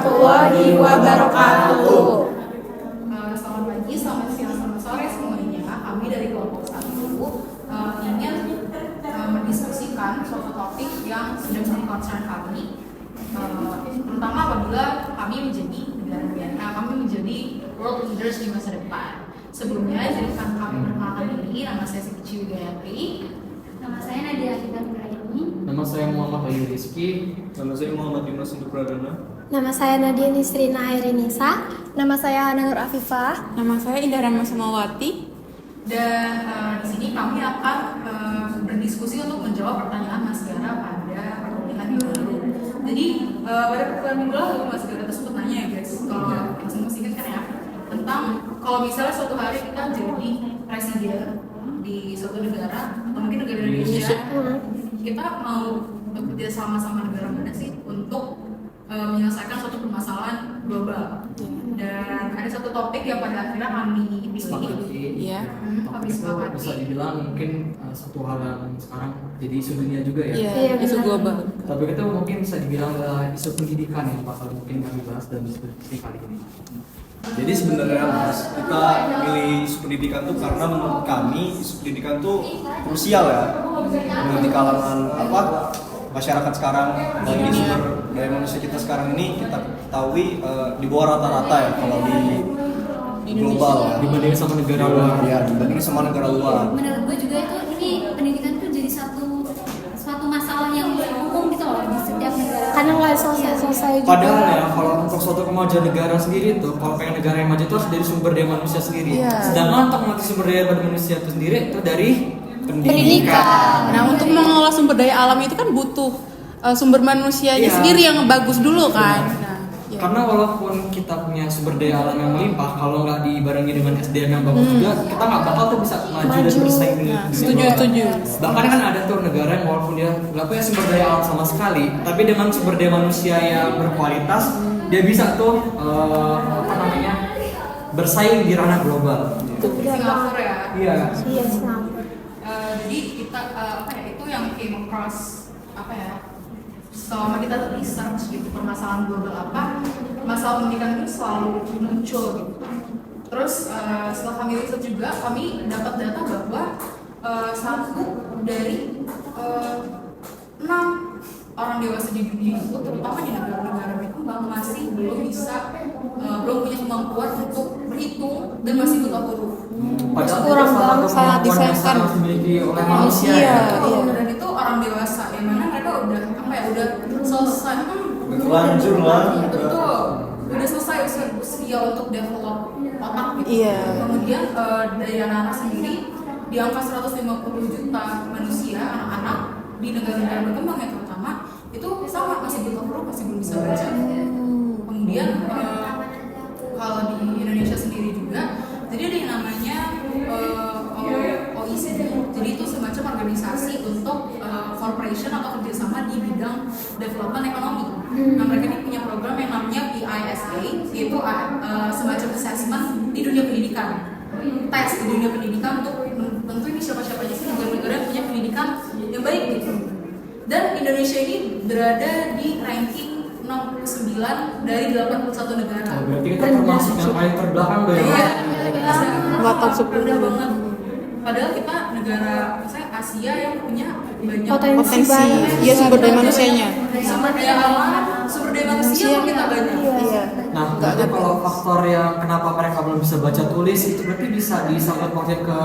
warahmatullahi wabarakatuh. Selamat pagi, selamat siang, selamat sore semuanya. Kami dari kelompok 1 ingin mendiskusikan suatu topik yang sudah menjadi concern kami, terutama apabila kami menjadi world leaders di masa depan. Sebelumnya, izinkan kami perkenalkan diri. Nama saya Siti Gayatri. Nama saya Nadia Hidayatri. Nama saya Muhammad Ayu Rizky. Nama saya Muhammad Yunus Hindu Pradana. Nama saya Nadia Nisrina Airinisa. Nama saya Hana Nur Afifah. Nama saya Indah Rama Samawati. Dan di sini kami akan berdiskusi untuk menjawab pertanyaan Mas Gara pada perkuliahan minggu lalu. Jadi pada perkuliahan minggu lalu Mas Gara itu sempat nanya ya guys, kalau masing-masing kan ya, tentang kalau misalnya suatu hari kita jadi presiden di suatu negara atau mungkin negara Indonesia, kita mau bekerja sama negara mana sih untuk menyelesaikan suatu permasalahan global. Dan ada satu topik yang pada akhirnya kami pilih. Iya. Kami Itu sepakati. bisa dibilang mungkin satu hal yang sekarang jadi isu dunia juga ya. Iya, isu benar. global. Tapi itu mungkin bisa dibilang isu pendidikan yang bakal mungkin kami bahas dalam diskusi kali ini. Jadi sebenarnya Mas, kita pilih isu pendidikan tuh karena menurut kami isu pendidikan tuh krusial ya. Menurut di kalangan masyarakat sekarang, bagi sumber daya manusia kita sekarang ini kita ketahui di bawah rata-rata ya kalau di global ya. Dibandingin sama negara luar. Ya, dibandingin sama negara luar. Menurut gue juga itu ini pendidikan tuh jadi suatu masalah yang umum gitu loh di setiap negara. Karena nggak selesai juga. Padahal ya kalau untuk suatu kemajuan negara sendiri tuh, kalau pengen negara yang maju itu harus dari sumber daya manusia sendiri. Iya. Sedangkan untuk nanti sumber daya manusia itu sendiri itu dari Pendidikan. Nah, untuk mengelola sumber daya alam itu kan butuh sumber manusianya Iya. sendiri yang bagus dulu kan. Nah, iya. Karena walaupun kita punya sumber daya alam yang melimpah, kalau nggak dibarengi dengan SDM yang bagus juga, kita nggak bakal tuh bisa maju dan bersaing dengan Nah, dunia luar. setuju. Bahkan kan ada tuh negara yang walaupun dia nggak punya sumber daya alam sama sekali, tapi dengan sumber daya manusia yang berkualitas, dia bisa tuh bersaing di ranah global. Singapura ya. Iya. Iya, Singapura. Jadi kita itu yang came across selama kita research gitu permasalahan global masalah pendidikan itu selalu muncul gitu. Terus setelah kami riset juga kami dapat data bahwa 1 dari 6 orang dewasa di dunia itu, terutama di negara-negara berkembang, masih belum punya kemampuan untuk berhitung dan masih buta huruf. Padahal Kurang itu salah satu sangat kemampuan yang disayangkan. sangat dimiliki oleh manusia Iya. ya. Dan itu orang dewasa yang mana mereka udah selesai Terlanjur lah. betul, udah selesai usia untuk develop otak gitu. Iya. Kemudian dari anak-anak sendiri di angka 150 juta manusia anak-anak di negara-negara berkembang yang terutama itu sama masih buta huruf, masih belum bisa baca. Kemudian kalau di Indonesia sendiri juga, jadi ada yang namanya OECD. Jadi itu semacam organisasi untuk corporation atau kerjasama di bidang development ekonomi. Nah, mereka ini punya program yang namanya PISA, yaitu semacam assessment di dunia pendidikan, tes di dunia pendidikan untuk tentu ini siapa-siapa aja sih negara-negara yang punya pendidikan yang baik gitu. Dan Indonesia ini berada di ranking 69 dari 81 negara. Oh, berarti kita termasuk yang paling terbelakang dong. Iya, Nggak tahu sepuluh. rendah banget. Padahal kita negara, misalnya Asia yang punya banyak Potensi Potensi, iya sumber daya manusianya. sumber daya alam, sumber daya manusia pun kita banyak. Iya. Nah, berarti kalau faktor yang kenapa mereka belum bisa baca tulis itu berarti bisa disangkut pautin ke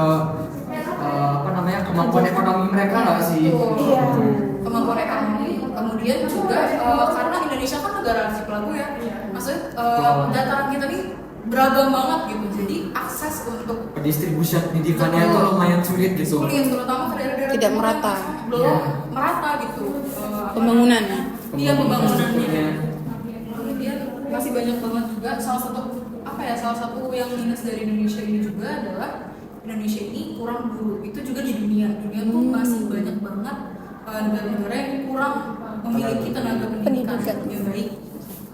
kemampuan ekonomi mereka nggak sih? Iya. Kemampuan ekonomi, kemudian juga karena Indonesia kan negara archipelago ya, maksudnya dataran kita nih beragam banget gitu, jadi akses untuk Pendistribusian pendidikannya itu lumayan sulit gitu. sulit, terutama ke daerah-daerah Tidak yang merata. belum merata gitu. Pembangunannya. Iya, pembangunannya. Iya. Kemudian masih banyak banget juga salah satu yang minus dari Indonesia ini juga adalah Indonesia ini kurang guru. Itu juga di dunia tuh masih banyak banget negara-negara yang kurang memiliki tenaga pendidikan yang baik.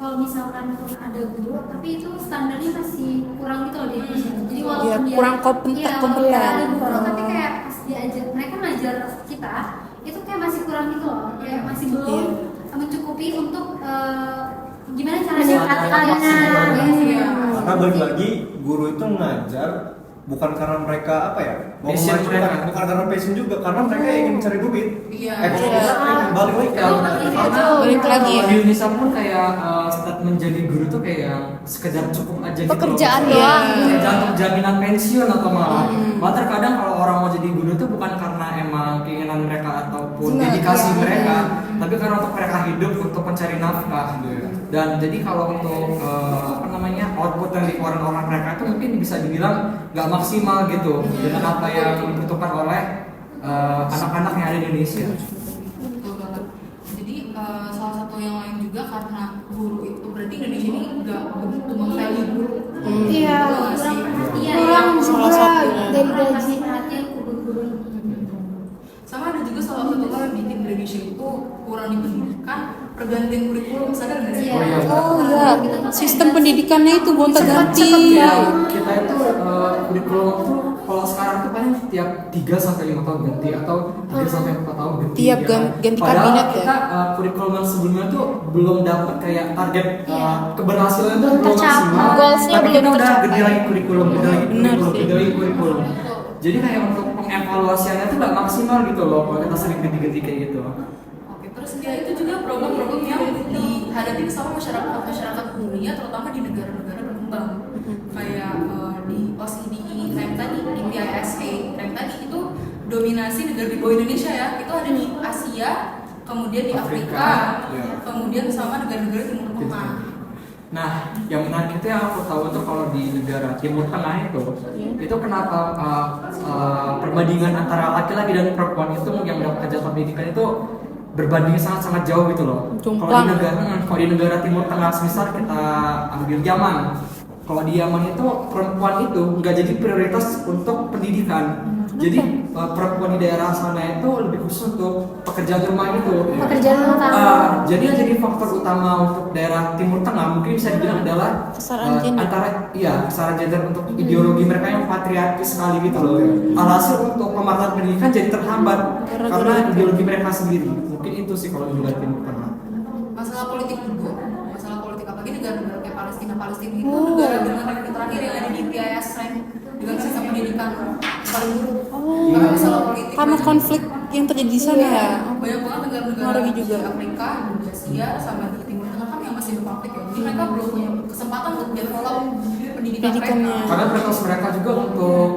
Kalau misalkan pun ada guru, tapi itu standarnya masih kurang gitu loh di Indonesia. Jadi walaupun Iya, dia kurang kompeten. Iya, walaupun dia ada guru, tapi kayak pas diajar, mereka ngajar kita itu kayak masih kurang gitu loh, kayak masih belum mencukupi untuk gimana caranya Karena balik lagi guru itu ngajar bukan karena mereka apa ya mau Passion memajukan, mereka. bukan karena passion juga, karena mereka ingin mencari duit. Iya. Balik lagi kan. Balik lagi. Di Indonesia pun kayak statement jadi guru tuh kayak sekedar cukup aja gitu. Pekerjaan loh. doang. Pekerjaan untuk jaminan pensiun atau malah. Malah terkadang kalau orang mau jadi guru tuh bukan karena emang keinginan mereka ataupun dedikasi mereka, tapi karena untuk mereka hidup, untuk mencari nafkah. Dan jadi kalau untuk output yang dikeluarkan oleh mereka itu mungkin bisa dibilang nggak maksimal gitu dengan apa yang dibutuhkan oleh anak-anak yang ada di Indonesia. Betul banget. Jadi salah satu yang lain juga karena guru itu berarti Indonesia ini nggak begitu meng-value guru. Iya. Betul nggak sih? Kurang juga dari gaji. Sama ada juga salah satu hal yang bikin Indonesia itu kurang di pendidikan, pergantian kurikulum, sadar nggak sih? Oh iya. Oh iya, sistem pendidikannya itu gonta-ganti. Kita itu kurikulum tuh kalau sekarang tuh paling tiap 3 sampai 5 tahun ganti atau 3 sampai 4 tahun ganti. Tiap ya kan? ganti Padahal kabinet ya. kita kurikulum yang sebelumnya tuh belum dapat kayak target keberhasilan itu belum Tercapai. maksimal. Goalsnya Tapi belum kita udah tercapai. gede lagi kurikulum, gede lagi Benar kurikulum, sih. gede lagi kurikulum. Jadi kayak untuk pengevaluasiannya tuh nggak maksimal gitu loh kalau kita sering ganti-ganti kayak gitu. Oke, terus ya itu juga problem-problem yang dihadapi sama masyarakat dunia, terutama di negara-negara berkembang. Kayak di OECD rank tadi, di PISA rank tadi itu dominasi negara di bawah Indonesia ya, itu ada di Asia, kemudian di Afrika, kemudian sama negara-negara Timur Tengah. Nah, yang menarik itu yang aku tahu tuh kalau di negara Timur Tengah itu kenapa perbandingan antara laki-laki dan perempuan itu yang mendapatkan jabatan pendidikan itu berbanding sangat-sangat jauh gitu loh. Kalau di negara Timur Tengah, misal kita ambil Yaman. Kalau di Yaman itu perempuan itu nggak jadi prioritas untuk pendidikan. Jadi perempuan di daerah sana itu lebih khusus untuk pekerjaan rumah gitu. Pekerjaan rumah tangga. Jadi yang jadi faktor utama untuk daerah Timur Tengah mungkin bisa dibilang adalah Kesetaraan gender. kesetaraan gender untuk ideologi mereka yang patriarki sekali gitu loh. Alhasil untuk pemasaran pendidikan jadi terhambat karena ideologi mereka sendiri. Mungkin itu sih kalau di negara Timur Tengah. Masalah politik juga, masalah politik apalagi negara-negara kayak Palestina itu negara dengan ranking terakhir yang ada di PIS rank dengan sistem pendidikan paling buruk. Karena masalah politik Karena banyak. konflik yang terjadi di sana ya. Banyak banget negara-negara Ngaruhi juga. di Afrika, di Asia, sama di Timur Tengah kan yang masih berkonflik ya. Jadi mereka belum punya kesempatan untuk develop pendidikan Pendidikannya. mereka. Karena prioritas mereka juga untuk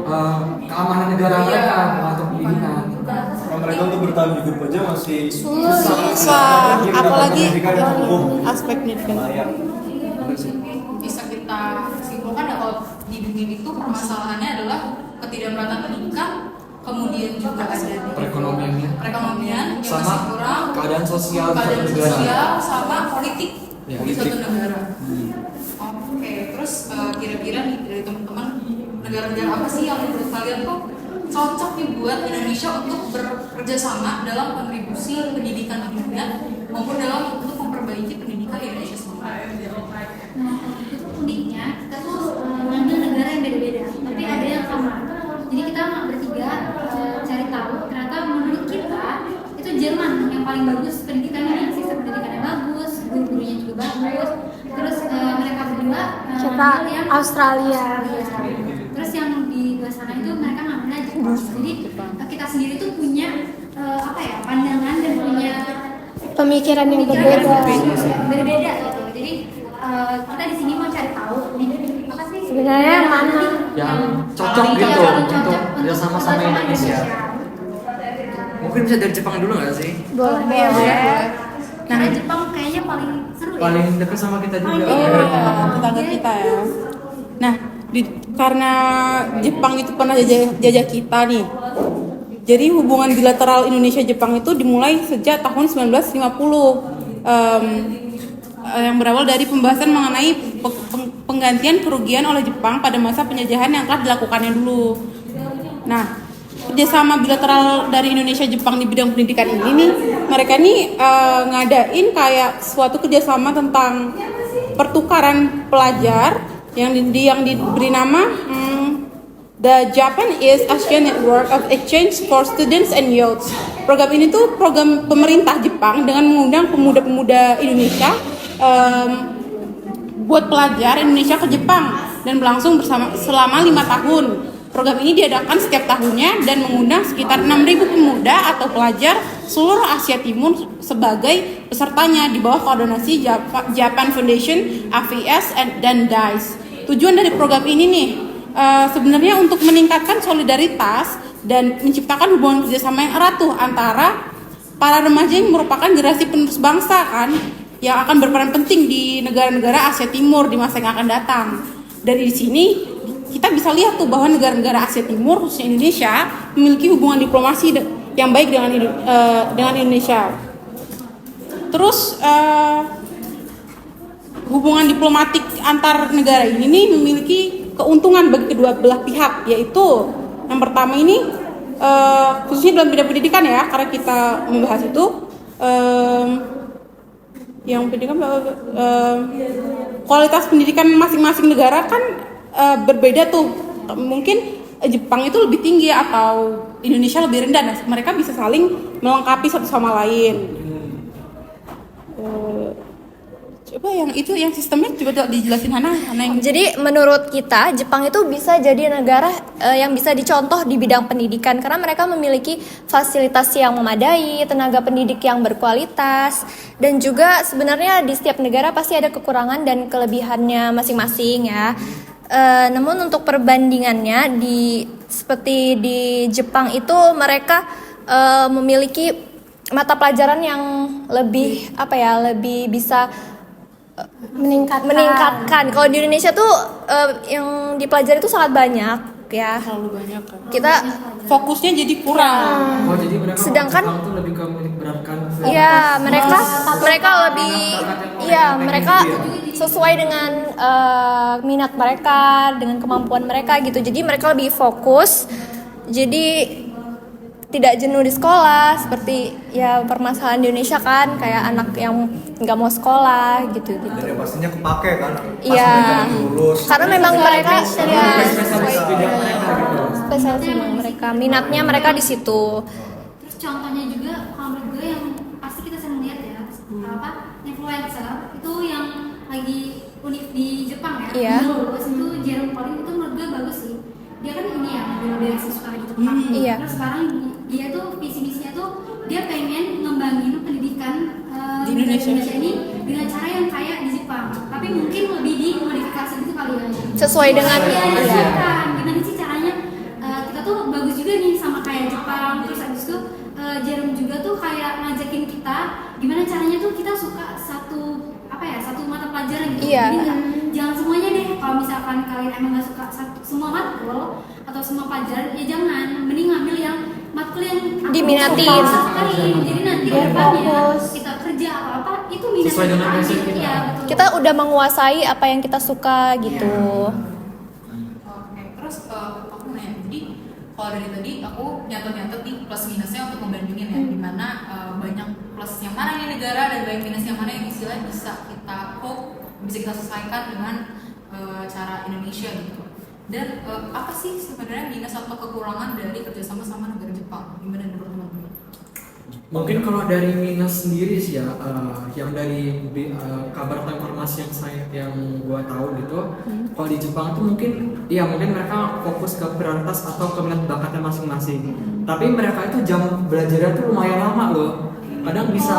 keamanan negara mereka untuk pendidikan. Kalau mereka untuk bertahan hidup aja masih Susah, apalagi pendidikan yang cukup aspek pendidikan. layak. Bener sih. Bisa kita simpulkan ya kalau di dunia itu permasalahannya adalah ketidakmerataan pendidikan, kemudian juga ada di Perekonomiannya. perekonomian yang Sama masih kurang, keadaan sosial di keadaan satu negara. sosial sama politik Ya, di satu politik. negara. Oke, terus kira-kira nih dari teman-teman negara-negara apa sih yang menurut kalian tuh cocok nih buat Indonesia untuk bekerja sama dalam kontribusi pendidikan di dunia maupun dalam untuk memperbaiki pendidikan di Indonesia sendiri? Nah, itu uniknya kita tuh ngambil negara yang beda-beda, tapi ada yang sama. Jadi kita bertiga cari tahu, ternyata menurut kita itu Jerman yang paling bagus pendidikannya, sistem pendidikannya bagus, guru-gurunya juga bagus. Terus mereka berdua Kita ngambil yang Australia. Terus yang di luar sana itu mereka ngambilnya Jepang. Jadi kita sendiri tuh punya pandangan dan punya Pemikiran yang berbeda. berbeda gitu. Jadi kita di sini mau cari tahu nih apa sih Sebenarnya yang mana Yang cocok yang gitu paling untuk cocok kerjasama sama Indonesia. Mungkin bisa dari Jepang dulu nggak sih? boleh. Karena Jepang kayaknya paling seru Paling dekat sama kita juga. Tetangga kita ya. Nah, karena Jepang itu pernah jajah kita nih. Jadi hubungan bilateral Indonesia-Jepang itu dimulai sejak tahun 1950. Yang berawal dari pembahasan mengenai penggantian kerugian oleh Jepang pada masa penjajahan yang telah dilakukannya dulu. Nah, kerjasama bilateral dari Indonesia-Jepang di bidang pendidikan ini nih, mereka nih ngadain kayak suatu kerjasama tentang pertukaran pelajar yang diberi nama The Japanese Asian Network of Exchange for Students and Youths. Program ini tuh program pemerintah Jepang dengan mengundang pemuda-pemuda Indonesia buat pelajar Indonesia ke Jepang dan berlangsung selama 5 tahun. Program ini diadakan setiap tahunnya dan mengundang sekitar 6.000 pemuda atau pelajar seluruh Asia Timur sebagai pesertanya di bawah koordinasi Japan Foundation, AVS, dan DICE. Tujuan dari program ini nih sebenarnya untuk meningkatkan solidaritas dan menciptakan hubungan kerjasama yang erat tuh antara para remaja yang merupakan generasi penerus bangsa kan, yang akan berperan penting di negara-negara Asia Timur di masa yang akan datang. Dari sini kita bisa lihat tuh bahwa negara-negara Asia Timur khususnya Indonesia memiliki hubungan diplomasi yang baik dengan Indonesia. Terus hubungan diplomatik antar negara ini memiliki keuntungan bagi kedua belah pihak, yaitu yang pertama ini khususnya dalam bidang pendidikan ya, karena kita membahas itu yang pendidikan kualitas pendidikan masing-masing negara kan berbeda tuh. Mungkin Jepang itu lebih tinggi atau Indonesia lebih rendah. Nah, mereka bisa saling melengkapi satu sama lain. Coba yang sistemnya coba dijelasin Hana yang... Jadi menurut kita Jepang itu bisa jadi negara yang bisa dicontoh di bidang pendidikan karena mereka memiliki fasilitas yang memadai, tenaga pendidik yang berkualitas, dan juga sebenarnya di setiap negara pasti ada kekurangan dan kelebihannya masing-masing ya. Namun untuk perbandingannya seperti di Jepang itu mereka memiliki mata pelajaran yang lebih lebih bisa meningkatkan. Kalau di Indonesia tuh yang dipelajari itu sangat banyak ya. Terlalu banyak kan. Kita fokusnya jadi kurang. Oh, jadi mereka sedangkan Jepang tuh lebih ke beratkan. iya, mereka lebih mereka sesuai dengan minat mereka, dengan kemampuan mereka gitu. Jadi mereka lebih fokus. Jadi tidak jenuh di sekolah seperti ya permasalahan di Indonesia kan, kayak anak yang nggak mau sekolah gitu. Dan yang pastinya kepake kan pas Iya. mereka lulus. Karena memang mereka spesialis bidang mereka gitu. spesialis memang mereka, minatnya mereka di situ. Terus contohnya juga kalau menurut gue yang pasti kita sering lihat ya, influencer itu yang lagi unik di Jepang ya. Iya. Dulu itu Jerome Pauline itu menurut gue bagus sih. Dia kan ini ya, beasiswa di Jepang. Iya. Terus sekarang dia tuh visi misinya tuh dia pengen ngembangin pendidikan Di Indonesia ini dengan cara yang kayak di Jepang, tapi mungkin lebih dimodifikasi gitu kali ya. Sesuai dengan Gimana sih caranya kita tuh bagus juga nih sama kayak Jepang. Terus abis itu Jerome juga tuh kayak ngajakin kita gimana caranya tuh kita suka satu mata pelajaran gitu. Iya. Jadi jangan semuanya deh. Kalau misalkan kalian emang nggak suka semua matkul atau semua pelajaran, ya jangan. Mending ngambil yang matkul yang Diminatin. Jadi nanti depannya kita kerja apa itu minat Sesuai dengan passion kita. Iya, betul. kita udah menguasai apa yang kita suka gitu. Oke, terus aku nanya, jadi kalau dari tadi aku nyatet nih plus minusnya untuk membandingin ya, dimana banyak plus yang mana ini negara dan banyak minus yang mana yang istilahnya bisa kita bisa kita sesuaikan dengan cara Indonesia gitu. Dan apa sih sebenarnya minus atau kekurangan dari kerjasama sama negara Jepang? Gimana menurut teman-teman? Mungkin kalau dari minus sendiri sih ya, yang dari kabar atau informasi yang gua tahu gitu, kalau di Jepang tuh mungkin mereka fokus ke prioritas atau ke minat bakatnya masing-masing. Tapi mereka itu jam belajarnya tuh lumayan lama loh. Kadang bisa,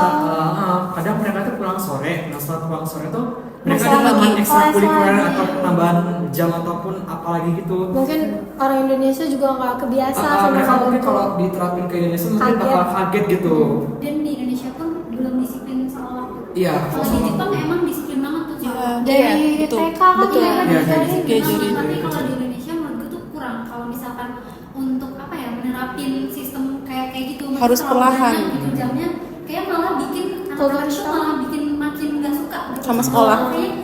kadang mereka tuh pulang sore. Nah setelah pulang sore tuh mereka ada tambahan ekstrakurikuler atau tambahan jam ataupun apa lagi gitu. Mungkin orang Indonesia juga nggak kebiasa sama mereka hal mungkin itu. kalau diterapin ke Indonesia mungkin bakal kaget gitu. Dan di Indonesia pun belum disiplin soal waktu. Iya. Kalau di Jepang emang disiplin banget tuh soal waktu. Dari betul. TK kan Betul. ya, Iya, diajarin. Tapi kalau di Indonesia menurut gue tuh kurang. Kalau misalkan untuk menerapin sistem kayak gitu Harus terlalu perlahan. banyak gitu jamnya, kayak malah bikin anak-anak tuh malah bikin makin nggak suka gitu. Sama sekolah. Kayak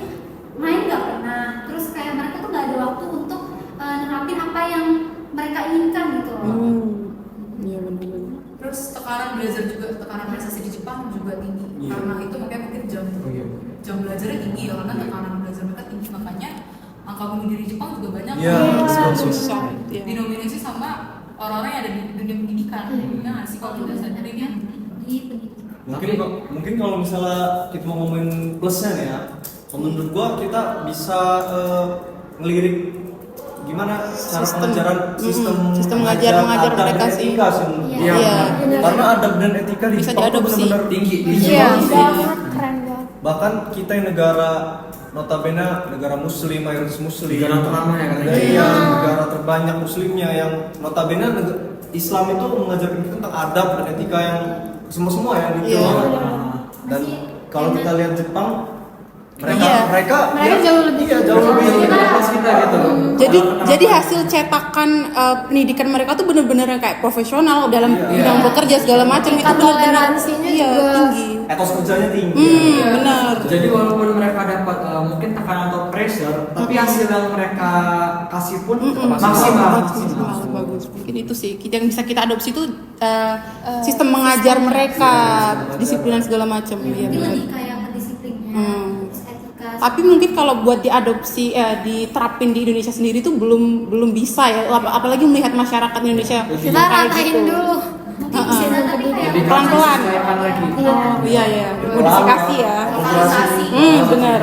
main nggak pernah. Terus kayak mereka tuh nggak ada waktu untuk nerapin apa yang mereka inginkan gitu. Iya benar-benar. Terus tekanan prestasi di Jepang juga tinggi. Iya. Karena itu makanya mungkin jam belajarnya tinggi ya, karena tekanan belajar mereka tinggi, makanya angka bunuh diri Jepang juga banyak. Iya, Didominasi sama orang-orang yang ada di dunia pendidikan. Ya nggak sih kalau kita sadarin ya. Di pendidikan. Mungkin kalau misalnya kita mau ngomongin plusnya nih ya, Menurut gua kita bisa ngelirik gimana cara pengajaran sistem mengajar adab dan mereka sih. etika sih. Iya. Karena adab dan etika di Bisa Jepang tuh diadopsi. benar-benar Tinggi. Iya, banget sih. banget keren banget. Bahkan kita yang negara notabene negara muslim, mayoritas muslim, Negara terlama ya kan? Iya, negara terbanyak muslimnya yang notabene Islam itu mengajarkan kita tentang adab dan etika yang semua ya gitu. Iya. Dan kalau kita lihat Jepang, Iya. mereka jauh lebih jauh lebih atas kita gitu loh. Jadi hasil cetakan pendidikan mereka tuh bener-bener kayak profesional dalam Iya. bidang bekerja segala macam itu Tingkat bener-bener toleransinya juga tinggi. etos kerjanya tinggi. Benar. Jadi walaupun mereka dapat mungkin tekanan atau pressure, tapi hasil yang mereka kasih pun maksimal. Maksimal, bagus. Mungkin itu sih yang bisa kita adopsi itu sistem mengajar mereka, disiplin dan segala macam. Iya Ini benar. lebih kayak ke disiplinnya, terus etika. Tapi mungkin kalau buat diadopsi, diterapin di Indonesia sendiri tuh belum bisa ya. Apalagi melihat masyarakat Indonesia Kita kayak ratain gitu. dulu. Mungkin bisa tapi kayak Jadi Pelan-pelan. disesuaikan lagi. Oh iya, modifikasi ya. Lokalisasi. Benar.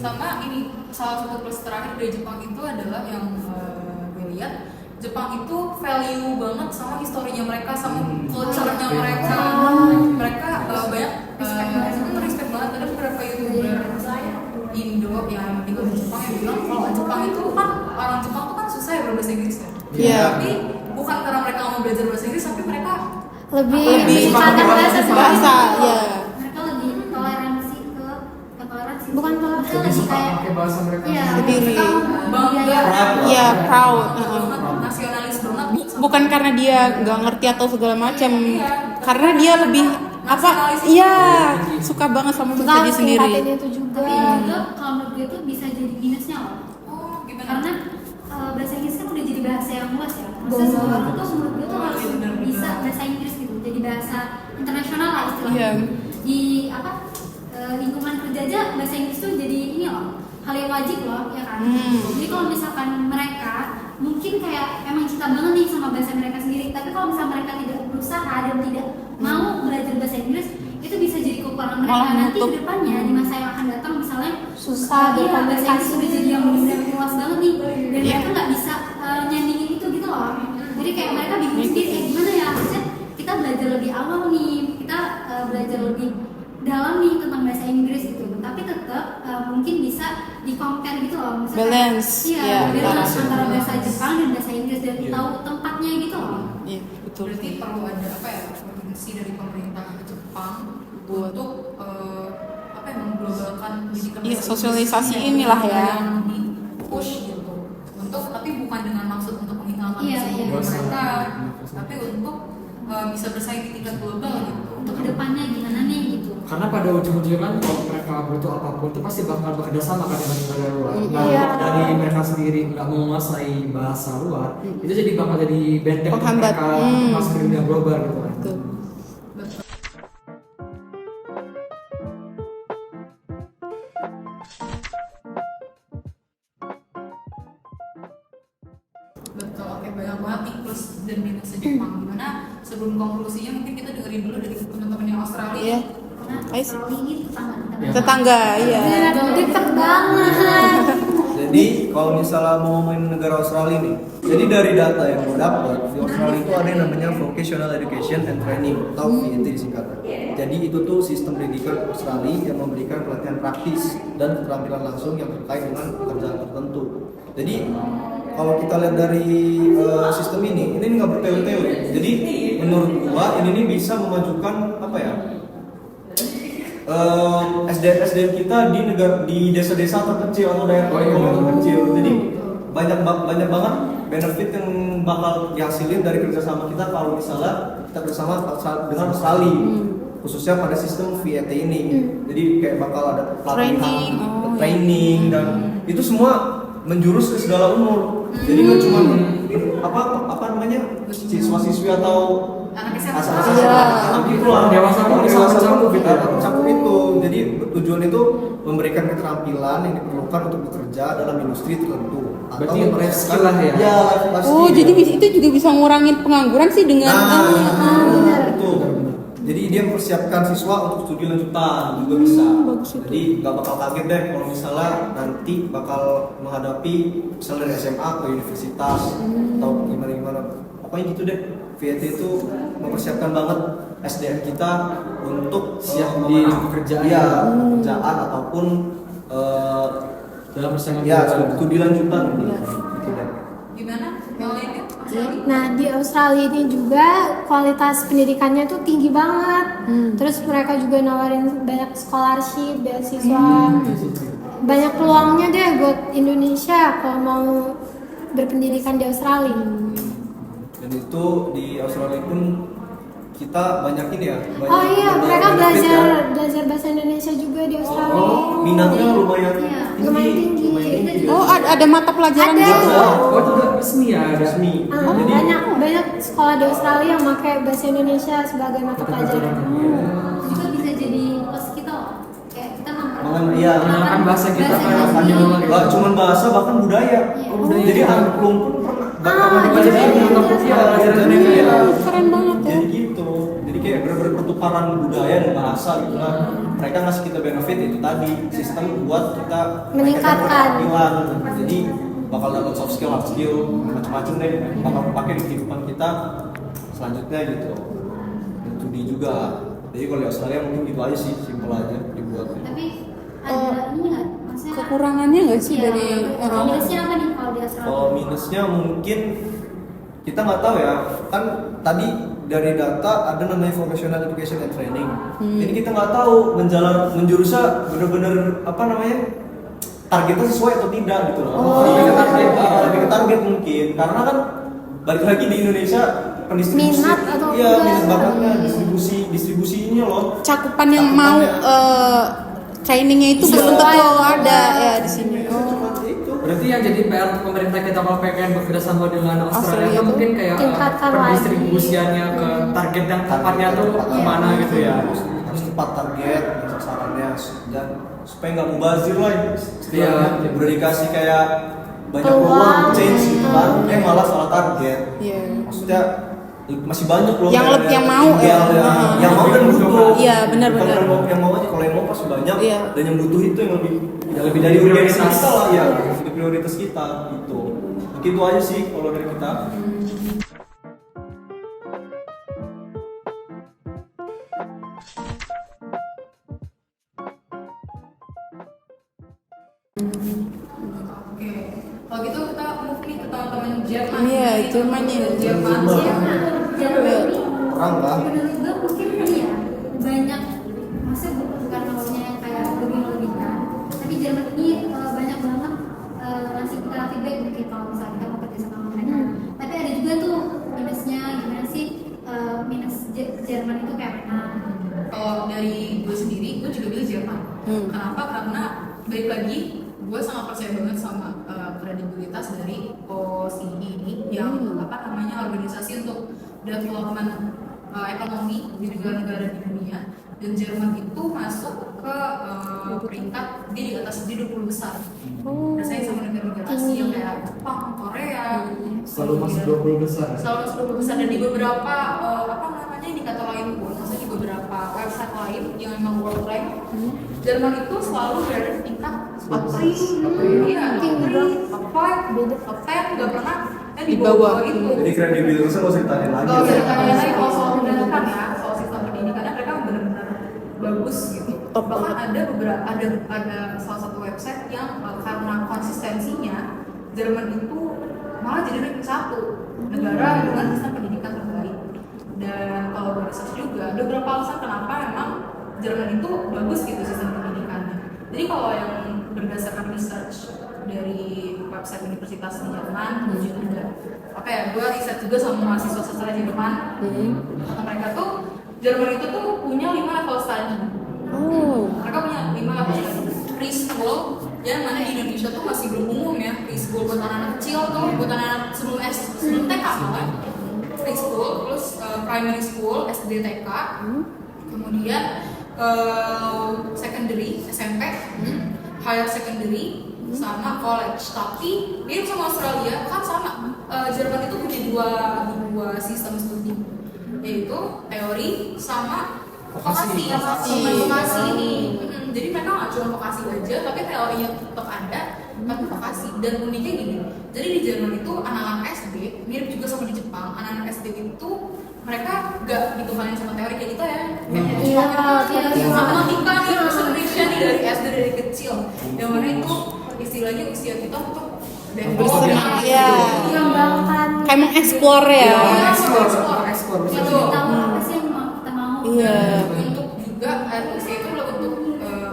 Sama ini salah satu plus terakhir dari Jepang itu adalah yang gue lihat Jepang itu value banget sama historinya mereka, sama culture-nya mereka. Mereka banyak respect banget. Ada beberapa youtuber Indo yang tinggal di Jepang yang bilang kalau Jepang itu kan orang Jepang tuh kan susah ya berbahasa Inggris ya. Iya. Tapi bukan karena mereka nggak mau belajar bahasa Inggris, tapi mereka Lebih Semangat bahasa Bahasa, ya. mereka lebih toleransi ke toleransi. Bukan toleransi. Mereka Lebih lebih suka kayak pakai bahasa mereka. iya, Sendiri. bangga, Iya, proud. nasionalis banget. Bukan karena dia nggak ngerti atau segala macam, karena dia lebih Nasionalis. Iya, suka banget sama kita bahasa harus sendiri. tingkatin itu juga. tapi juga kalau menurut gue tuh bisa jadi minusnya loh. Oh, gimana? Karena bahasa Inggris kan udah jadi bahasa yang luas ya. Maksudnya sekolah tuh menurut gue tuh harus bisa bahasa Inggris gitu. Jadi bahasa internasional lah istilahnya. Iya. Di lingkungan kerja aja bahasa Inggris tuh jadi ini loh, hal yang wajib loh, ya kan. Jadi kalau misalkan mereka mungkin kayak emang cinta banget nih sama bahasa mereka sendiri, tapi kalau misalnya mereka tidak berusaha dan tidak mau belajar bahasa Inggris, itu bisa jadi kekurangan mereka Malah nanti menutup. ke depannya di masa yang akan datang misalnya Susah iya, bahasa Inggris berkomunikasi. udah jadi yang benar-benar luas banget nih dan mereka nggak bisa nyandingin itu gitu loh. Jadi kayak mereka bingung sendiri kayak gimana ya, harusnya kita belajar lebih awal nih, kita belajar lebih dalam nih tentang bahasa Inggris gitu, tapi tetap mungkin bisa di compare gitu loh, misalnya Balance, iya, ya, balance balance. antara bahasa Jepang dan bahasa Inggris dan tahu tempatnya gitu loh. Iya, betul. Berarti perlu ada apa ya, urgensi dari pemerintah Jepang untuk apa ya, mengglobalkan pendidikan Iya, bahasa sosialisasi Inggris inilah ya. yang di push gitu, untuk tapi bukan dengan maksud untuk menghilangkan Iya, bahasa iya. Inggris mereka, tapi untuk bisa bersaing di tingkat global gitu. Untuk kedepannya gimana nih gitu. Karena pada ujung-ujungnya kan kalau mereka butuh apapun itu pasti bakal bekerja sama kan dengan negara luar. Nah, Iya. dari mereka sendiri nggak menguasai bahasa luar, itu jadi bakal jadi benteng untuk Penghambat. mereka masuk ke dunia global gitu kan. Betul. Betul, oke, banyak banget nih plus dan minusnya Jepang. Gimana sebelum konklusinya mungkin kita dengerin dulu dari teman-teman yang Australia. Iya. Karena Ais. Australia ini tetangga kita. Tetangga, iya. Deket banget. Jadi kalau misalnya mau ngomongin negara Australia nih, jadi dari data yang gue dapat di Australia itu ada yang namanya Vocational Education and Training atau VET disingkatnya. Jadi itu tuh sistem pendidikan Australia yang memberikan pelatihan praktis dan keterampilan langsung yang terkait dengan pekerjaan tertentu. Jadi kalau kita lihat dari sistem ini nggak bertele-tele. Jadi menurut gua ini nih bisa memajukan apa ya? SDM kita di desa-desa terkecil atau daerah terkecil. Jadi banyak banget benefit yang bakal dihasilin dari kerjasama kita kalau misalnya kita bersama dengan Australia, khususnya pada sistem VET ini. Jadi kayak bakal ada pelatihan, training dan itu semua menjurus ke segala umur. Jadi nggak cuma apa namanya siswa-siswi atau Anak SMA. tapi itu lah Dewasa pun bisa mencakup gitu. mencakup itu. Jadi tujuan itu memberikan keterampilan yang diperlukan untuk bekerja dalam industri tertentu. Berarti life skill lah ya? Ya, life skill. Oh, jadi itu juga bisa ngurangin pengangguran sih dengan betul. Jadi dia mempersiapkan siswa untuk studi lanjutan juga bisa. bagus itu. Jadi nggak bakal kaget deh kalau misalnya nanti bakal menghadapi misalnya dari SMA ke universitas atau gimana. Pokoknya gitu deh. VIT itu mempersiapkan banget SDM kita untuk Siap di pekerjaan. Iya, pekerjaan ataupun dalam persaingan ya global. studi lanjutan. Iya. Gitu deh. Gimana? Yang lainnya? Nah di Australia ini juga kualitas pendidikannya tuh tinggi banget. Terus mereka juga nawarin banyak scholarship, beasiswa, banyak peluangnya deh buat Indonesia kalau mau berpendidikan di Australia. Dan itu di Australia pun kita banyak ini ya. Banyak Oh iya, mereka benefit ya. belajar bahasa Indonesia juga di Australia. Oh, minatnya lumayan Iya, lumayan tinggi. Oh, ada mata pelajaran Ada. gitu. Oh itu udah resmi ya? Resmi. Jadi banyak sekolah di Australia yang pakai bahasa Indonesia sebagai mata pelajaran. juga bisa jadi kos kita loh. Kayak kita iya, mengenalkan bahasa kita ke Indonesia. dunia. Gak cuma bahasa, bahkan budaya. Iya. budaya Jadi juga. angklung pun pernah Oh, jadi ini untuk ya, pelajaran jadi, ini ya. Keren banget ya. jadi gitu. Jadi kayak bener-bener pertukaran budaya dan bahasa gitu lah. Mereka ngasih kita benefit itu tadi sistem buat kita Meningkatkan. keterampilan. Jadi bakal dapat soft skill, hard skill, macam-macam deh. Bakal pakai di kehidupan kita selanjutnya gitu. Dan studi juga. Jadi kalau di Australia mungkin gitu aja sih, simple aja dibuatnya. Tapi ada ini nggak? Maksudnya Kekurangannya nggak sih iya, dari minusnya apa nih kalau di Australia? Kalau minusnya mungkin kita nggak tahu ya, kan tadi dari data ada namanya vocational education and training. Jadi kita nggak tahu menjurusnya bener-bener apa namanya targetnya sesuai atau tidak gitu loh. Lebih ke target mungkin, karena kan balik lagi di Indonesia pendistribusi, Minat atau iya enggak. minat bakatnya distribusinya loh. cakupan yang mau trainingnya itu belum tentu ada ya di sini. Berarti yang jadi PR untuk pemerintah kita kalau pengen bekerja sama dengan Australia Australia itu tuh mungkin kayak tingkatkan pendistribusiannya ke target yang tepatnya tuh kemana gitu ya. Harus tepat target dan sasarannya dan supaya nggak mubazir lah Iya. udah dikasih kayak banyak Peluang. peluang change gitu kan malah salah target. Iya. Maksudnya masih banyak loh Yang kayak lebih yang mau, ideal ya. yang mau dan butuh. Iya, benar, Bukan benar. yang mau aja, kalau yang mau pasti banyak Iya. dan yang butuh itu yang lebih lebih dari dari urgensi prioritas. kita lah ya, itu prioritas kita gitu. Begitu aja sih kalau dari kita. Oke. Kalau gitu kita move nih ke teman-teman Jerman. Iya, Jadi, Jerman ya. Jerman. Jerman ini Perang kan? menurut gue mungkin ini ya banyak, maksudnya bukan maksudnya yang kayak lebih-lebihkan, tapi Jerman ini banyak banget ngasih kita feedback mungkin kalau misalnya kita mau kerja sama mereka. Tapi ada juga tuh minusnya, gimana sih minus Jerman itu kayak mana? Kalau dari gue sendiri, gue juga pilih Jerman. Kenapa? Karena balik lagi, gue sangat percaya banget sama kredibilitas dari OSCE ini yang apa namanya organisasi untuk development ekonomi di negara-negara di dunia. Dan Jerman itu masuk ke peringkat dia di atas di 20 besar. Bersaing sama negara-negara Asia yang kayak Jepang, Korea. Selalu masuk 20 besar. Selalu masuk 20 besar dan di beberapa apa namanya indikator lain pun, maksudnya di beberapa website lain yang memang world rank, Jerman itu selalu berada di tingkat top 3, iya, top 5, top 10, nggak pernah di bawah itu. Jadi kredibilitasnya nggak usah ditanya lagi. Kalau ditanya lagi kalau soal pendidikan ya, soal sistem pendidikannya mereka benar-benar bagus gitu. Top Bahkan banget. ada beberapa ada salah satu website yang karena konsistensinya Jerman itu malah jadi ranking 1 negara dengan sistem pendidikan terbaik. Dan kalau gue research juga ada beberapa alasan kenapa memang Jerman itu bagus gitu sistem pendidikannya. Jadi kalau yang berdasarkan research dari website universitas di Jerman, juga ada apa ya, gue riset juga sama mahasiswa sastra Jerman. Kata mereka tuh Jerman itu tuh punya 5 level study. Mereka punya 5 level study. Preschool yang mana di Indonesia tuh masih belum umum ya. Preschool buat anak-anak kecil tuh, buat anak-anak sebelum TK malah. Preschool, terus primary school, SD, TK, kemudian secondary, SMP, higher secondary, sama college. Tapi mirip sama Australia kan sama. Jerman itu punya dua sistem studi. yaitu teori sama Vokasi. vokasi ini. Jadi mereka nggak cuma vokasi aja, tapi teorinya tetap ada, tapi vokasi. Dan uniknya gini, jadi di Jerman itu anak-anak SD mirip juga sama di Jepang. Anak-anak SD itu mereka nggak dituhanin sama teori kayak gitu ya. Iya, Matematika nih, bahasa Indonesia nih dari SD dari kecil. Yang mana itu istilahnya usia kita untuk Bersenang, ya. mengembangkan Kayak mengeksplor ya. Ekspor. Betul. Tahu apa sih yang mau kita mau. Iya. Untuk juga usia itu adalah untuk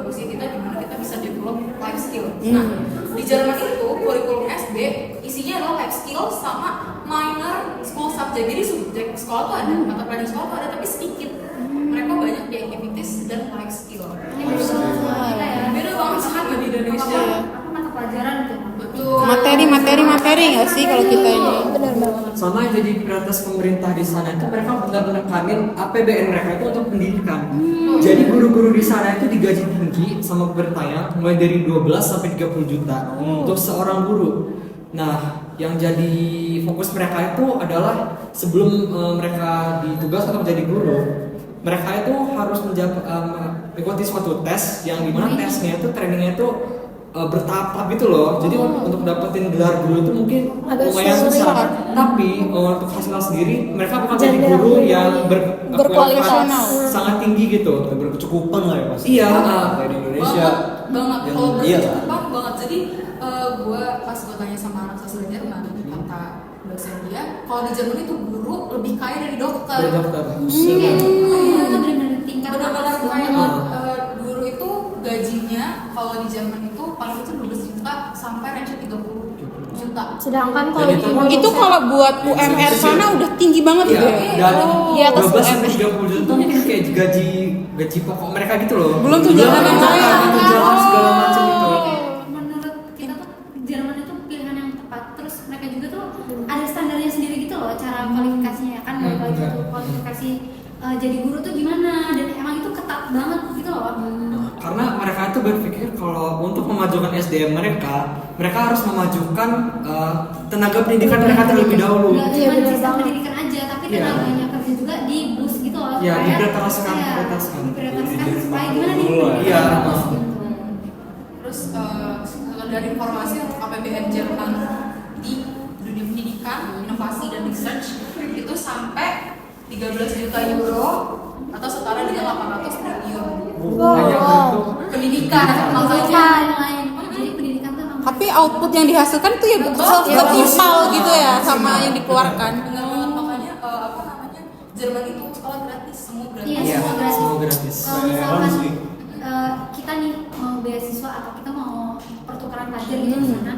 usia kita dimana kita bisa develop life skill. Nah, di Jerman itu kurikulum SD isinya adalah life skill sama minor school subject. Jadi subjek sekolah tuh ada, mata pelajaran sekolah tuh ada tapi sedikit. Mereka banyak di activities dan life skill. Ini kita ya. Beda banget sama di Indonesia. Apa mata pelajaran tuh? Betul. Materi nggak sih kalau kita ini? Benar banget. Sama yang jadi prioritas pemerintah di sana itu mereka benar menekanin APBN mereka itu untuk pendidikan. Jadi guru-guru di sana itu digaji tinggi sama pemerintahnya mulai dari 12 sampai 30 juta untuk seorang guru. Nah, yang jadi fokus mereka itu adalah sebelum mereka ditugas untuk menjadi guru, mereka itu harus mengikuti suatu tes yang dimana tesnya itu trainingnya itu bertahap gitu loh. Jadi untuk dapetin gelar guru itu mungkin Agak lumayan sulit. susah. Tapi untuk hasilnya sendiri mereka bakal jadi guru yang Berkualitas. sangat tinggi gitu. Berkecukupan lah ya pasti. Iya. Kayak di Indonesia. banget yang- kalau iya. berkecukupan banget. Jadi pas gue tanya sama anak sastra Jerman, kata dosen dia kalau di Jerman itu guru lebih kaya dari dokter. Dari dokter. Iya, itu benar-benar tingkat Benar-benar atas kaya banget. banget. Guru itu gajinya kalau di Jerman itu paling itu 12 juta sampai range 30 juta. sedangkan kalau Dan di itu- Indonesia Itu kalau buat UMR sana udah tinggi banget Iya, gitu ya. dan Di atas 12 sampai UMR. 30 juta itu mungkin kayak gaji pokok mereka gitu loh. Belum tunjangan yang lain. tunjangan segala macam itu. Menurut kita tuh Jerman itu pilihan yang tepat. Terus mereka juga tuh ada standarnya sendiri gitu loh, cara kualifikasinya ya kan. Balik lagi tuh kualifikasi jadi guru tuh gimana, dan emang itu ketat banget gitu loh. Karena mereka itu berpikir kalau untuk memajukan SDM mereka harus memajukan tenaga pendidikan mereka terlebih dahulu. Nggak Iya, cuma bener sistem banget. pendidikan aja, tapi Iya. tenaganya kerja juga di boost gitu loh. Iya, supaya- diprioritaskan, iya, prioritaskan. diprioritaskan supaya gimana nih? Iya. Bagus gitu. Terus dari informasi untuk APBN Jerman di dunia pendidikan, inovasi dan research itu sampai 13 juta euro atau setara dengan 800 triliun. Banyak untuk Pendidikan Pendidikan makanya lain. Jadi pendidikan tuh emang Tapi output yang dihasilkan tuh ya setimpal gitu ya sama yang dikeluarkan. benar banget makanya Jerman itu sekolah gratis, semua gratis. Iya, Iya, semua gratis. semua gratis. Kalau Heran misalkan sih. kita nih mau beasiswa atau kita mau pertukaran pelajar gitu di sana,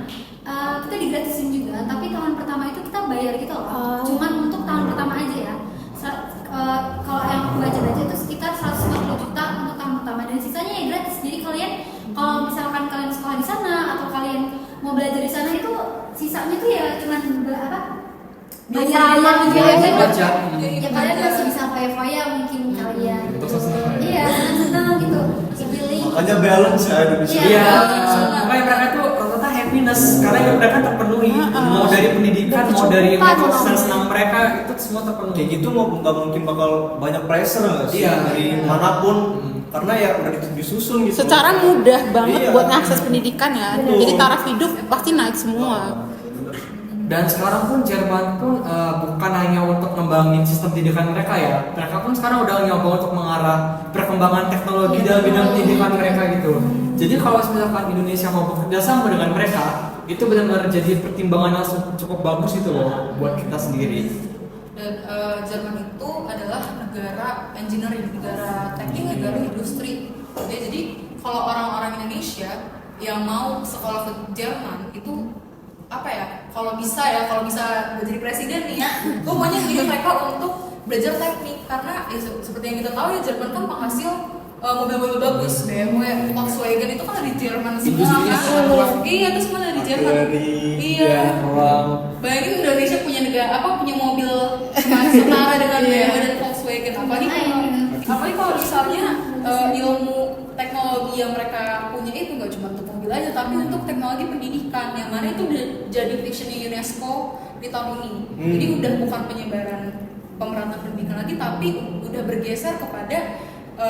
kita digratisin juga. Tapi tahun pertama itu kita bayar gitu loh. Cuman untuk tahun pertama aja ya. Kalau yang aku baca-baca itu sekitar 150 juta untuk tahun pertama dan sisanya ya gratis. Jadi kalian kalau misalkan kalian sekolah di sana atau kalian mau belajar di sana itu sisanya tuh ya cuman Asrama gitu ya. Baca. Ya kalian masih bisa foya-foya mungkin kalian. Iya, senang-senang gitu. Dipilih. Makanya balance ya Indonesia. Iya. Iya, makanya mereka tuh rata-rata happiness karena hidup mereka terpenuhi. Mau dari pendidikan, mau dari Berkecukupan. senang mereka itu semua terpenuhi. Kayak gitu mau nggak mungkin bakal banyak pressure nggak sih Iya. dari manapun karena ya udah disusun gitu. Secara mudah banget Iya. buat akses pendidikan ya. Jadi taraf hidup pasti naik semua. Dan sekarang pun Jerman pun bukan hanya untuk ngembangin sistem pendidikan mereka ya. Mereka pun sekarang udah nyoba untuk mengarah perkembangan teknologi dalam bidang pendidikan mereka gitu. Jadi kalau misalkan Indonesia mau bekerja sama dengan mereka, itu benar-benar jadi pertimbangan yang cukup bagus itu loh buat kita sendiri. Dan Jerman itu adalah negara engineering, negara teknik, negara industri. Ya, jadi kalau orang-orang Indonesia yang mau sekolah ke Jerman itu apa ya? Kalau bisa gue jadi presiden nih ya, gue maunya ngirimin mereka untuk belajar teknik karena ya, seperti yang kita tahu ya Jerman kan penghasil mobil-mobil bagus, BMW, Volkswagen itu kan dari Jerman semua Industrinya kan? sangat luas. Iya, itu semua dari Jerman. Iya. Bayangin Indonesia punya punya mobil setara dengan BMW dan Volkswagen. Apalagi kalau misalnya ilmu teknologi yang mereka punya itu nggak cuma untuk mobil aja, tapi untuk teknologi pendidikan yang mana itu udah jadi visionnya UNESCO di tahun ini. Jadi udah bukan penyebaran pemerataan pendidikan lagi, tapi udah bergeser kepada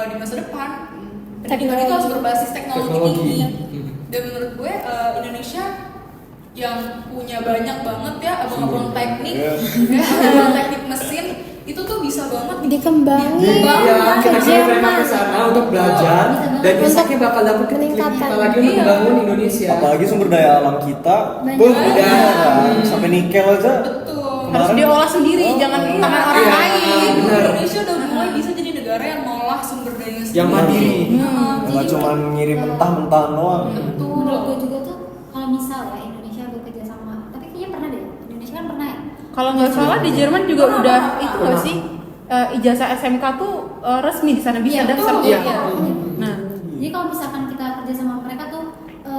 di masa depan pendidikan Teknologi. itu harus berbasis teknologi tinggi. Teknologi. Dan menurut gue Indonesia yang punya banyak banget ya abang-abang teknik, abang teknik mesin itu tuh bisa banget Dikembangin. Iya, kita ke kirim mereka ke Jerman. sana untuk belajar dan Untuk insaknya bakal dapat meningkatkan. kita lagi untuk Iya. membangun Indonesia. Apalagi sumber daya alam kita, Banyak. udah sampai nikel aja. betul. Harus diolah sendiri, jangan tangan orang Iya. lain. Bener. Indonesia udah mulai bisa jadi negara yang ngolah sumber daya sendiri. Yang mandiri. Nggak cuma ngirim mentah-mentahan doang. Betul. Menurut gue juga tuh kalau misal ya Indonesia bekerja sama, tapi kayaknya pernah deh, Indonesia kan pernah ya. Kalau nggak salah di Jerman juga udah itu nggak sih ijazah SMK tuh resmi di sana bisa Iya, daftar. betul. Iya. Iya. Nah, Jadi kalau misalkan kita kerja sama mereka tuh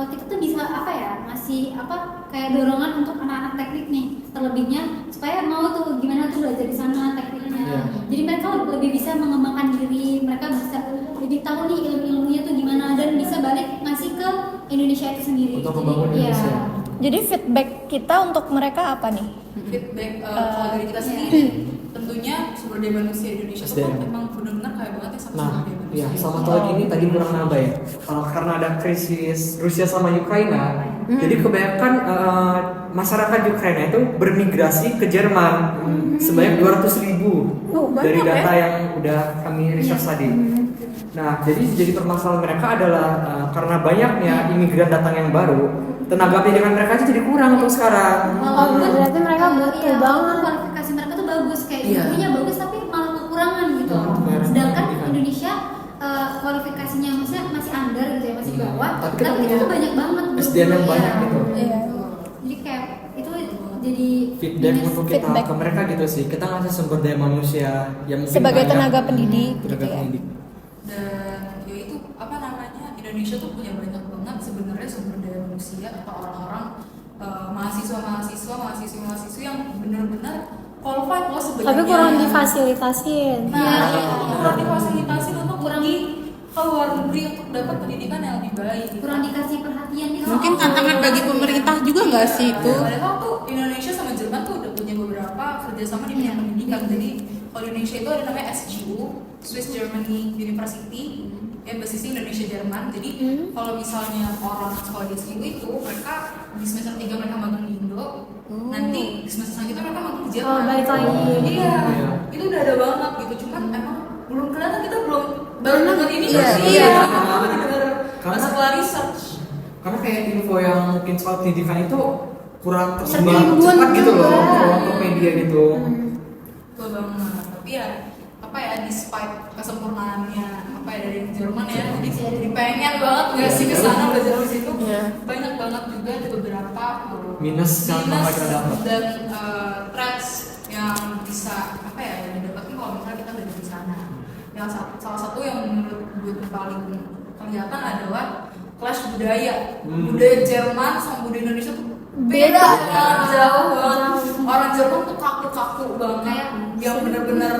kita tuh bisa apa ya, masih apa kayak dorongan untuk anak-anak teknik nih, terlebihnya supaya mau tuh gimana tuh belajar di sana tekniknya. Iya. Jadi mereka lebih bisa mengembangkan diri, mereka bisa lebih tahu nih ilmu-ilmunya tuh gimana dan bisa balik ngasih ke Indonesia itu sendiri. Untuk Jadi, membangun iya. Indonesia. Jadi feedback kita untuk mereka apa nih? Feedback kalau dari kita sendiri, tentunya sumber daya manusia Indonesia itu kan SDM. emang benar-benar kaya banget ya sama Nah, sumber daya manusia. ya sama satu lagi ini tadi kurang nambah ya. Kalau karena ada krisis Rusia sama Ukraina, jadi kebanyakan masyarakat Ukraina itu bermigrasi ke Jerman sebanyak 200.000 dari banyak data ya? yang udah kami research tadi. Nah, jadi permasalahan mereka adalah karena banyaknya imigran datang yang baru, tenaga pendidikan mereka aja jadi kurang untuk sekarang. Oh, berarti mereka butuh iya, banget. kualifikasi mereka tuh bagus, kayak Iya. ilmunya bagus tapi malah kekurangan gitu. Iya. Sedangkan Iya. Indonesia kualifikasinya maksudnya masih under gitu ya, masih Iya. bawah. Tapi Tapi kita kita punya tuh banyak banget. SDM yang Iya. banyak gitu. Iya. Jadi kayak itu jadi Feedback minus. untuk kita Feedback. ke mereka gitu sih. Kita ngasih sumber daya manusia yang mungkin Sebagai banyak. tenaga pendidik Tenaga gitu ya. pendidik. Dan ya itu apa namanya, Indonesia tuh punya banyak banget sebenarnya sumber daya manusia atau orang-orang mahasiswa-mahasiswi yang benar-benar qualified loh sebenarnya. Tapi kurang difasilitasin. Nah, Iya. kurang difasilitasi untuk pergi ke luar negeri untuk dapat pendidikan yang lebih baik. kurang dikasih perhatian gitu. mungkin tantangan bagi pemerintah juga nggak sih itu? Padahal tuh Indonesia sama Jerman tuh udah punya beberapa kerjasama di bidang pendidikan. Jadi kalau di Indonesia itu ada namanya SGU, Swiss Germany University, yang basisnya Indonesia Jerman. Jadi kalau misalnya orang sekolah di SGU itu mereka di semester 3 mereka magang di Indo, nanti di semester selanjutnya mereka magang di Jerman. Oh, balik lagi. Iya, Iya. itu udah ada banget gitu. Cuman emang belum kelihatan, kita belum baru dengar ini Iya. nggak sih? Iya. Baru dengar Karena- setelah research. Karena kayak info yang mungkin soal pendidikan itu kurang tersebar Tertimbun cepat gitu loh juga. kalau untuk media gitu. Betul banget. Tapi ya apa ya, despite kesempurnaannya apa ya dari Jerman ya, jadi pengen banget nggak sih kesana belajar di situ. Iya. Banyak banget juga ada beberapa Minus yang bakal kita dapat. dan threats yang bisa apa ya yang didapatkan kalau misalnya kita belajar di sana. Yang salah satu yang menurut gue tuh paling kelihatan adalah clash budaya. Budaya Jerman sama budaya Indonesia tuh beda banget, jauh banget. Orang Jerman tuh kaku-kaku banget, yang bener-bener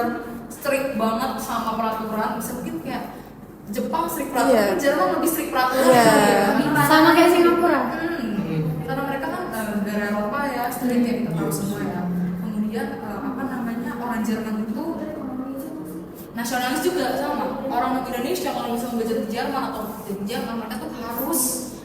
strict banget sama peraturan. Bisa mungkin kayak Jepang strict peraturan, Iya. Jerman lebih strict peraturan. Iya. Sama kayak Singapura. Karena mereka kan negara Eropa ya, strict ya, kita tahu semua ya. Kemudian apa namanya, orang Jerman itu nasionalis juga sama orang Indonesia. Kalau misalnya belajar di Jerman atau di Jerman, mereka tuh harus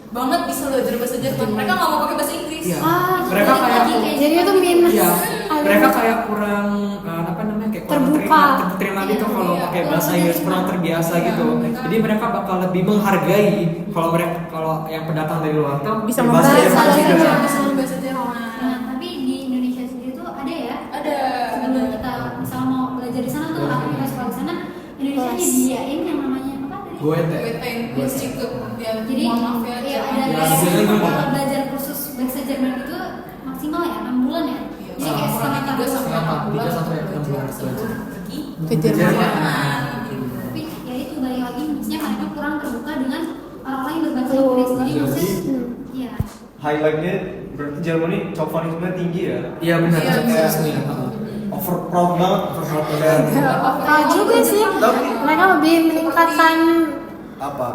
banget bisa belajar bahasa Jerman. Mereka nggak mau pakai bahasa Inggris. Iya. Ah, Mereka kayak jadi itu minus. Iya. Ada- Mereka kayak kurang apa namanya kayak kurang Terbuka. terima gitu kalau Iya. pakai bahasa Inggris, kurang terbiasa Iya, gitu. mereka- Jadi mereka bakal lebih menghargai kalau yang pendatang dari luar tuh Bisa berbahasa membahasa Jerman bahasa juga. Jerman. Bisa bahasa Jerman. Nah, tapi di Indonesia sendiri tuh ada ya. Ada. Sebelum kita misalnya mau belajar di sana tuh, aku juga sekolah di sana, Indonesia nyediain yang namanya apa tadi? Goethe. Goethe Institute ya. Jadi Mohon maaf ya, iya, Jerman. ada Ya, kayak Jerman. kalau belajar kursus bahasa Jerman itu maksimal ya 6 bulan ya. Iya, Jadi kayak kurang setengah 3 tahun. sampai 4 bulan 3 sampai untuk 6 bulan belajar sebelum belajar. pergi Ke Jerman. Jerman, gitu. Tapi ya itu balik lagi, maksudnya mereka kurang terbuka dengan orang-orang yang berbahasa Inggris. Jadi maksudnya iya. Highlightnya berarti Jermani chauvinisme tinggi ya. Iya benar. Iya, Kayak Resmi. over proud banget. Kayak Ah, juga sih. Mereka lebih meningkatkan apa?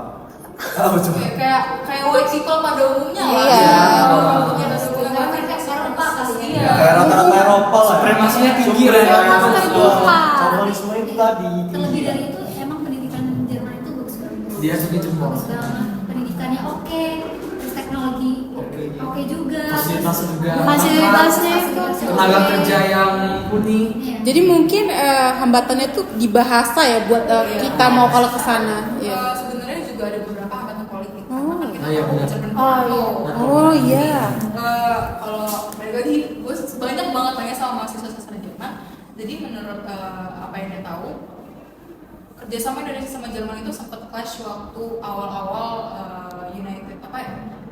Apa coba? Kayak white people pada umumnya lah. Iya. Orang punya pada umumnya mereka kayak Eropa kali ya. Kayak rata-rata Eropa lah. Supremasinya tinggi Sumber lah. daya Terbuka. manusia. terlebih dari itu emang pendidikan Jerman itu bagus banget. Dia sudah jempol. Bagus banget, pendidikannya oke, terus teknologi oke juga. Fasilitas juga. Fasilitasnya itu Tenaga kerja yang mumpuni. Iya. Jadi mungkin hambatannya tuh di bahasa ya buat kita mau kalau ke sana. Iya. Sebenarnya juga ada beberapa hambatan politik. Karena kan kita Ah, iya, tahu benar. Jerman Oh, itu iya. Oh iya. kalau balik lagi gue banyak banget tanya sama mahasiswa sastra Jerman. Jadi menurut apa yang dia tahu, kerjasama Indonesia sama Jerman itu sempat clash waktu awal-awal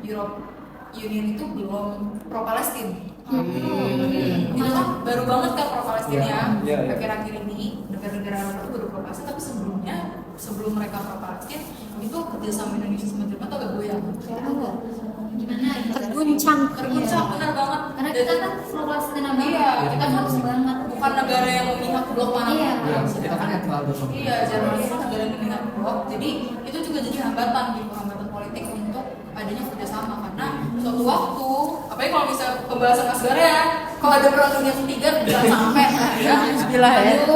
Europe Union itu belum pro Palestina. Itu kan baru banget kan pro Palestina ya. Iya. Akhir-akhir ini negara-negara Arab itu baru pro Palestina, tapi sebelum mereka pro Palestina itu kerjasama Indonesia sama Jerman tuh agak goyang. Gimana gitu? terguncang. Terguncang benar banget. Karena kita kan pro Palestina banget. Iya, kita kan banget. bukan negara yang memihak blok mana. Iya. Kita kan netral dong. Iya, Jerman itu negara yang memihak blok. Jadi itu juga jadi hambatan gitu, hambatan politik untuk adanya kerjasama karena suatu waktu, apalagi kalau bisa pembahasan Mas Gara ya, kalau ada perang dunia ketiga jangan sampai ya. Bismillah ya. Itu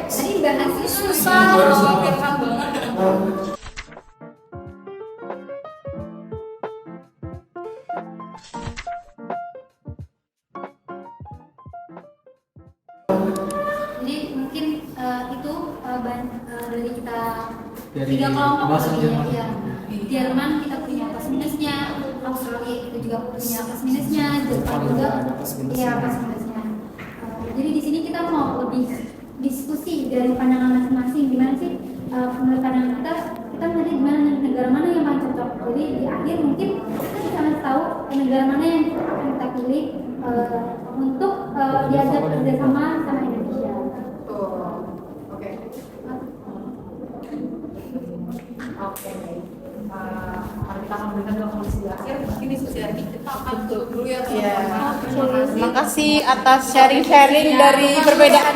Tadi bahasnya susah, mengkhawatirkan banget. Jadi mungkin itu dari kita Dari tiga kelompok bahasa tadi Jerman. ya. Jerman kita punya plus minusnya, Australia kita juga punya plus minusnya, Jepang juga iya plus minusnya. Jadi di sini kita mau lebih diskusi dari pandangan masing-masing gimana sih menurut pandangan kita melihat gimana negara mana yang paling cocok. Jadi di akhir mungkin kita bisa ngasih tahu negara mana yang akan kita pilih untuk diajak kerjasama sama Indonesia. Oke. Oke. Mari kita akan berikan dalam kondisi akhir. Mungkin diskusi hari ini kita akan tutup dulu ya teman-teman. Terima kasih atas sharing-sharing dari perbedaan.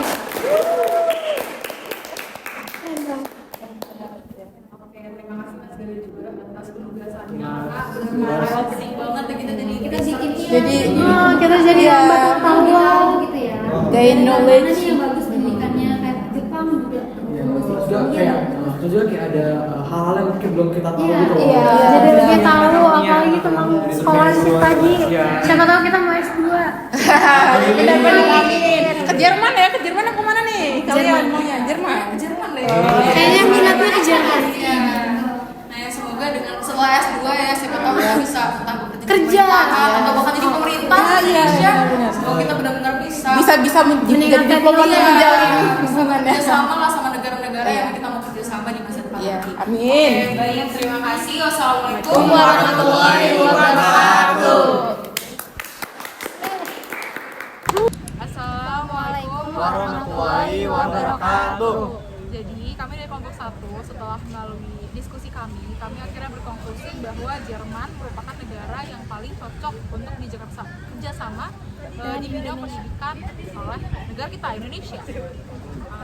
Oke, terima kasih Mas Gara juga atas penugasannya. Benar-benar penting banget ya kita Jadi kita jadi yang bakal tahu gitu ya. gain Mana knowledge. nih yang bagus pendidikannya kayak Jepang juga. Iya, terus juga kayak ada hal-hal yang mungkin belum kita tahu Iya, gitu. iya. jadi lebih tahu apalagi tentang scholarship tadi. Siapa tahu kita mau S2. Benar-benar amin. Ke Jerman ya, ke Jerman aku mana nih? Kalian maunya Jerman. Jerman deh. Kayaknya minatnya di Jerman. Iya. Nah, ya semoga dengan setelah S2 ya siapa tahu kita bisa entah bekerja di Kerja. pemerintahan atau bahkan jadi pemerintah Iya, Indonesia. benar. Semoga kita benar-benar bisa Bisa menjadi Meningkatkan diplomat yang dunia. menjalin hubungannya. bersama lah sama negara-negara yang kita mau kerjasama di masa depan. Iya, nanti. amin. Oke, baik, terima kasih. Wassalamualaikum warahmatullahi wabarakatuh. Assalamualaikum warahmatullahi wabarakatuh. Jadi kami dari kelompok 1 setelah melalui diskusi kami akhirnya berkonklusi bahwa Jerman merupakan negara yang paling cocok untuk diajak kerjasama di bidang pendidikan oleh negara kita Indonesia.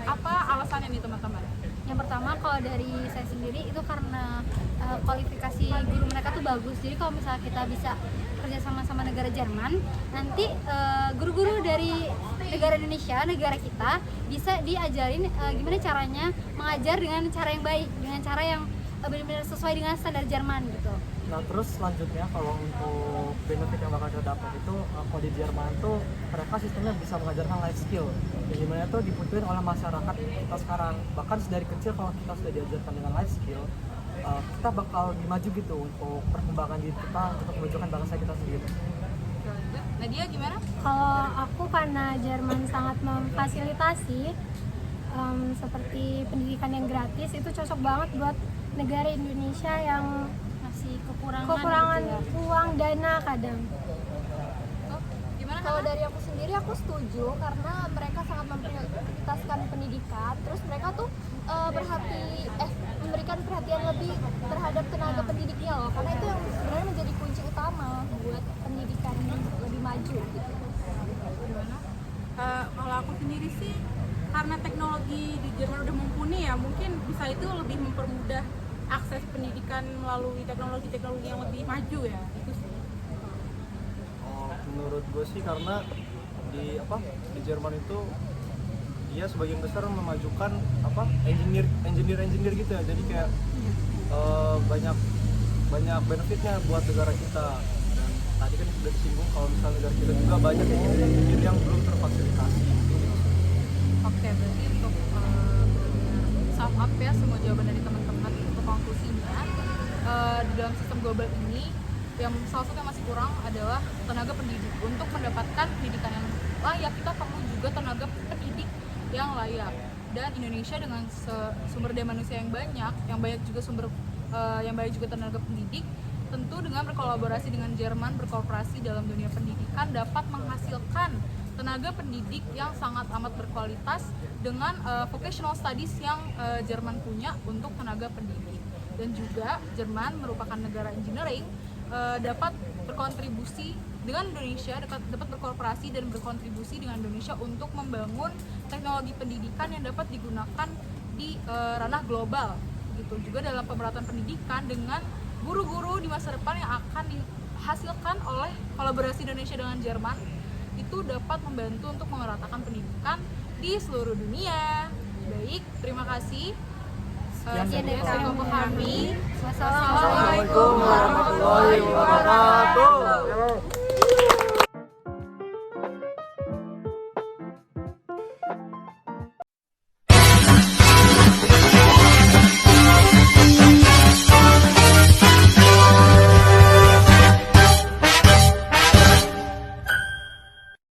Apa alasannya nih teman-teman? Yang pertama kalau dari saya sendiri itu karena kualifikasi guru mereka tuh bagus. Jadi kalau misalnya kita bisa kerja sama negara Jerman, nanti guru-guru dari negara Indonesia, negara kita bisa diajarin gimana caranya mengajar dengan cara yang baik, dengan cara yang benar-benar sesuai dengan standar Jerman gitu. Nah terus selanjutnya kalau untuk benefit yang bakal kita dapat itu kalau di Jerman tuh mereka sistemnya bisa mengajarkan life skill yang dimana itu dibutuhin oleh masyarakat kita sekarang. Bahkan dari kecil kalau kita sudah diajarkan dengan life skill kita bakal lebih maju gitu untuk perkembangan diri kita untuk memajukan bangsa kita sendiri. Nadia gimana? Kalau aku karena Jerman sangat memfasilitasi seperti pendidikan yang gratis itu cocok banget buat negara Indonesia yang Masih kekurangan kekurangan gitu ya. uang dana kadang. Gimana? Kalau dari aku sendiri aku setuju karena mereka sangat memprioritaskan pendidikan, terus mereka tuh memberikan perhatian lebih terhadap tenaga pendidiknya loh, karena itu yang sebenarnya menjadi kunci utama buat pendidikan lebih maju gitu. Kalau aku sendiri sih karena teknologi di Jerman udah mumpuni ya, mungkin bisa itu lebih mempermudah akses pendidikan melalui teknologi yang lebih maju ya, itu sih. Menurut gue sih karena di Jerman itu dia sebagian besar memajukan apa engineer gitu ya, jadi kayak banyak benefitnya buat negara kita. Dan tadi kan sudah disinggung kalau misalnya negara kita juga banyak engineer yang belum terfasilitasi. Oke, berarti untuk sum up ya semua jawaban dari teman-teman, untuk konklusinya di dalam sistem global ini yang salah satu yang masih kurang adalah tenaga pendidik. Untuk mendapatkan pendidikan yang layak, kita perlu juga tenaga pendidik yang layak. Dan Indonesia dengan sumber daya manusia yang banyak juga tenaga pendidik, tentu dengan berkolaborasi dengan Jerman, berkooperasi dalam dunia pendidikan dapat menghasilkan tenaga pendidik yang sangat amat berkualitas dengan vocational studies yang Jerman punya untuk tenaga pendidik. Dan juga Jerman merupakan negara engineering, dapat berkontribusi dengan Indonesia, dapat berkooperasi dan berkontribusi dengan Indonesia untuk membangun teknologi pendidikan yang dapat digunakan di ranah global gitu. Juga dalam pemerataan pendidikan dengan guru-guru di masa depan yang akan dihasilkan oleh kolaborasi Indonesia dengan Jerman, itu dapat membantu untuk memeratakan pendidikan di seluruh dunia. Baik, terima kasih. Sekian dari kami. Wassalamualaikum warahmatullahi wabarakatuh.